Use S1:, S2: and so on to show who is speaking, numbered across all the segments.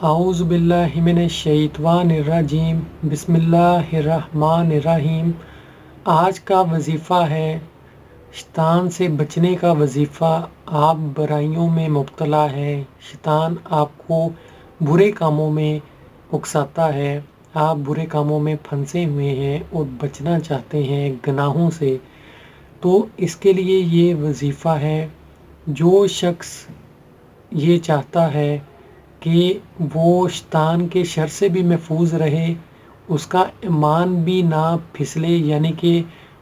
S1: اعوذ باللہ من الشیطان الرجیم، بسم اللہ الرحمن الرحیم۔ آج کا وظیفہ ہے شیطان سے بچنے کا وظیفہ۔ آپ برائیوں میں مبتلا ہے، شیطان آپ کو برے کاموں میں اکساتا ہے، آپ برے کاموں میں پھنسے ہوئے ہیں اور بچنا چاہتے ہیں گناہوں سے، تو اس کے لیے یہ وظیفہ ہے۔ جو شخص یہ چاہتا ہے کہ وہ شیطان کے شر سے بھی محفوظ رہے، اس کا ایمان بھی نہ پھسلے، یعنی کہ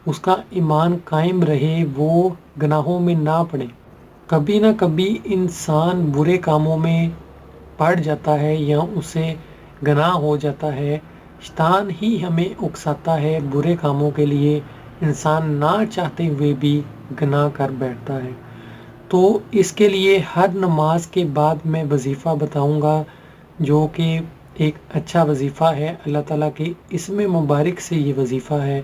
S1: اس کا ایمان قائم رہے، وہ گناہوں میں نہ پڑے۔ کبھی نہ کبھی انسان برے کاموں میں پڑ جاتا ہے یا اسے گناہ ہو جاتا ہے، شیطان ہی ہمیں اکساتا ہے برے کاموں کے لیے، انسان نہ چاہتے ہوئے بھی گناہ کر بیٹھتا ہے۔ تو اس کے لیے ہر نماز کے بعد میں وظیفہ بتاؤں گا، جو کہ ایک اچھا وظیفہ ہے۔ اللہ تعالیٰ کے اسم مبارک سے یہ وظیفہ ہے۔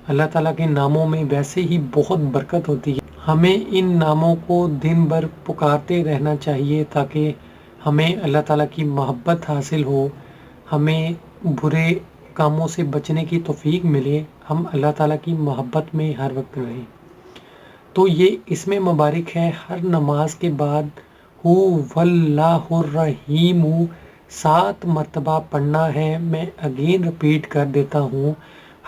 S1: اللہ تعالیٰ کے ناموں میں ویسے ہی بہت برکت ہوتی ہے، ہمیں ان ناموں کو دن بھر پکارتے رہنا چاہیے تاکہ ہمیں اللہ تعالیٰ کی محبت حاصل ہو، ہمیں برے کاموں سے بچنے کی توفیق ملے، ہم اللہ تعالیٰ کی محبت میں ہر وقت رہیں۔ تو یہ اسم مبارک ہے۔ ہر نماز کے بعد ہو واللہ الرحیم 7 مرتبہ پڑھنا ہے۔ میں اگین رپیٹ کر دیتا ہوں،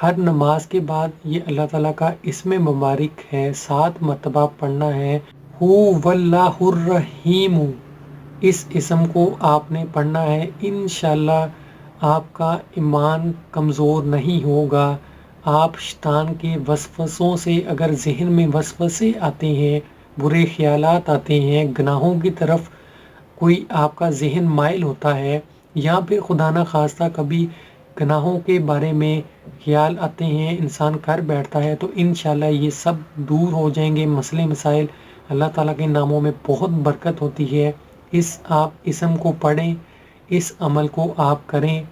S1: ہر نماز کے بعد یہ اللہ تعالیٰ کا اسم مبارک ہے، 7 مرتبہ پڑھنا ہے، ہو واللہ الرحیم۔ اس اسم کو آپ نے پڑھنا ہے، انشاءاللہ آپ کا ایمان کمزور نہیں ہوگا۔ آپ شیطان کے وسوسوں سے، اگر ذہن میں وسوسے آتے ہیں، برے خیالات آتے ہیں، گناہوں کی طرف کوئی آپ کا ذہن مائل ہوتا ہے، یا پھر خدا نہ خواستہ کبھی گناہوں کے بارے میں خیال آتے ہیں، انسان کر بیٹھتا ہے، تو انشاءاللہ یہ سب دور ہو جائیں گے مسئلے مسائل۔ اللہ تعالیٰ کے ناموں میں بہت برکت ہوتی ہے۔ آپ اسم کو پڑھیں، اس عمل کو آپ کریں۔